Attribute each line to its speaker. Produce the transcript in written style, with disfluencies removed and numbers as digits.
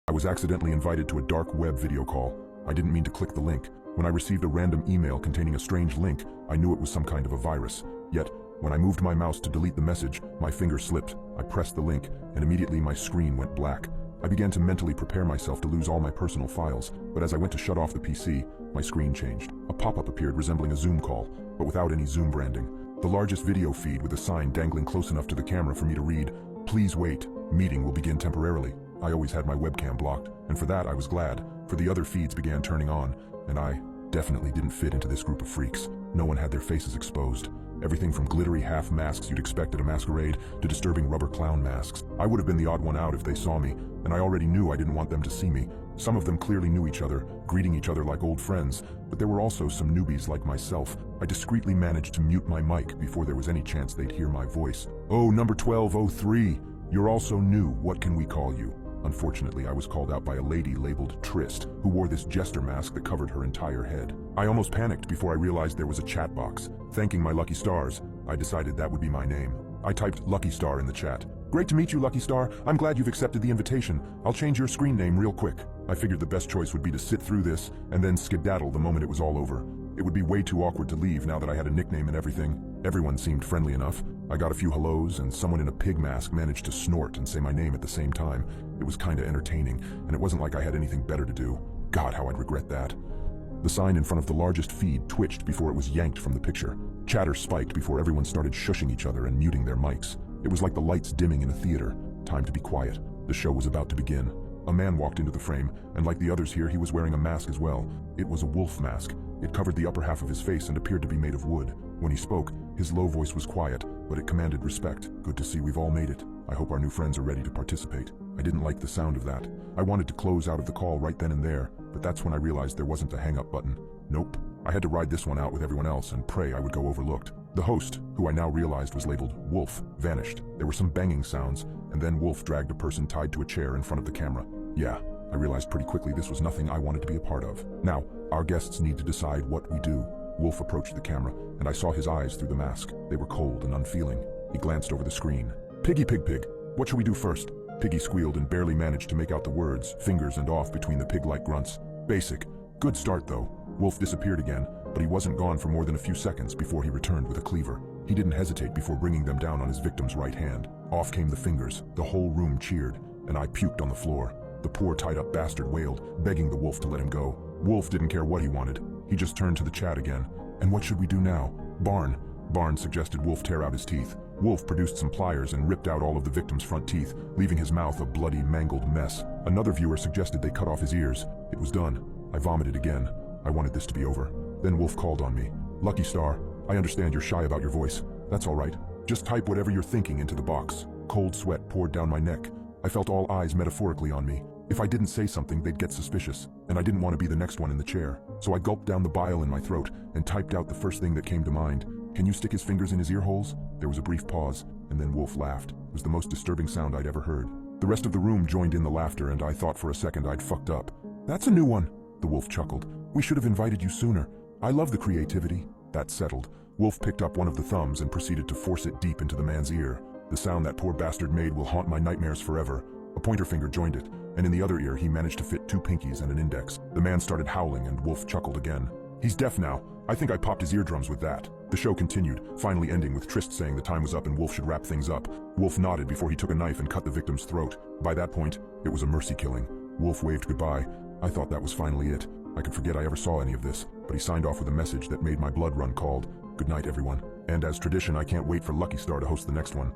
Speaker 1: I was accidentally invited to a dark web video call. I didn't mean to click the link. When I received a random email containing a strange link, I knew it was some kind of a virus. Yet, when I moved my mouse to delete the message, my finger slipped. I pressed the link, and immediately my screen went black. I began to mentally prepare myself to lose all my personal files, but as I went to shut off the PC, my screen changed. A pop-up appeared resembling a Zoom call, but without any Zoom branding. The largest video feed with a sign dangling close enough to the camera for me to read, "Please wait, meeting will begin temporarily." I always had my webcam blocked, and for that I was glad, for the other feeds began turning on, and I definitely didn't fit into this group of freaks. No one had their faces exposed. Everything from glittery half masks you'd expect at a masquerade to disturbing rubber clown masks. I would have been the odd one out if they saw me, and I already knew I didn't want them to see me. Some of them clearly knew each other, greeting each other like old friends, but there were also some newbies like myself. I discreetly managed to mute my mic before there was any chance they'd hear my voice. "Oh, number 1203, you're also new, what can we call you?" Unfortunately, I was called out by a lady labeled Trist, who wore this jester mask that covered her entire head. I almost panicked before I realized there was a chat box. Thanking my lucky stars, I decided that would be my name. I typed Lucky Star in the chat. "Great to meet you, Lucky Star. I'm glad you've accepted the invitation. I'll change your screen name real quick." I figured the best choice would be to sit through this and then skedaddle the moment it was all over. It would be way too awkward to leave now that I had a nickname and everything. Everyone seemed friendly enough. I got a few hellos, and someone in a pig mask managed to snort and say my name at the same time. It was kinda entertaining, and it wasn't like I had anything better to do. God, how I'd regret that. The sign in front of the largest feed twitched before it was yanked from the picture. Chatter spiked before everyone started shushing each other and muting their mics. It was like the lights dimming in a theater. Time to be quiet. The show was about to begin. A man walked into the frame, and like the others here, he was wearing a mask as well. It was a wolf mask. It covered the upper half of his face and appeared to be made of wood. When he spoke, his low voice was quiet, but it commanded respect. "Good to see we've all made it. I hope our new friends are ready to participate." I didn't like the sound of that. I wanted to close out of the call right then and there, but that's when I realized there wasn't a hang-up button. Nope. I had to ride this one out with everyone else and pray I would go overlooked. The host, who I now realized was labeled Wolf, vanished. There were some banging sounds, and then Wolf dragged a person tied to a chair in front of the camera. Yeah, I realized pretty quickly this was nothing I wanted to be a part of. Now, our guests need to decide what we do. Wolf approached the camera, and I saw his eyes through the mask. They were cold and unfeeling. He glanced over the screen. "Piggy pig pig, what shall we do first?" Piggy squealed and barely managed to make out the words, fingers and off between the pig-like grunts. "Basic. Good start, though." Wolf disappeared again, but he wasn't gone for more than a few seconds before he returned with a cleaver. He didn't hesitate before bringing them down on his victim's right hand. Off came the fingers. The whole room cheered, and I puked on the floor. The poor tied-up bastard wailed, begging the wolf to let him go. Wolf didn't care what he wanted. He just turned to the chat again. "And what should we do now?" Barn suggested Wolf tear out his teeth. Wolf produced some pliers and ripped out all of the victim's front teeth, leaving his mouth a bloody, mangled mess. Another viewer suggested they cut off his ears. It was done. I vomited again. I wanted this to be over. Then Wolf called on me. "Lucky Star, I understand you're shy about your voice. That's all right. Just type whatever you're thinking into the box." Cold sweat poured down my neck. I felt all eyes metaphorically on me. If I didn't say something, they'd get suspicious, and I didn't want to be the next one in the chair. So I gulped down the bile in my throat and typed out the first thing that came to mind. "Can you stick his fingers in his ear holes?" There was a brief pause, and then Wolf laughed. It was the most disturbing sound I'd ever heard. The rest of the room joined in the laughter, and I thought for a second I'd fucked up. "That's a new one," the wolf chuckled. "We should have invited you sooner. I love the creativity." That settled. Wolf picked up one of the thumbs and proceeded to force it deep into the man's ear. The sound that poor bastard made will haunt my nightmares forever. A pointer finger joined it, and in the other ear he managed to fit 2 pinkies and an index. The man started howling, and Wolf chuckled again. "He's deaf now. I think I popped his eardrums with that." The show continued, finally ending with Trist saying the time was up and Wolf should wrap things up. Wolf nodded before he took a knife and cut the victim's throat. By that point, it was a mercy killing. Wolf waved goodbye. I thought that was finally it. I could forget I ever saw any of this, but he signed off with a message that made my blood run cold. "Good night, everyone. And as tradition, I can't wait for Lucky Star to host the next one."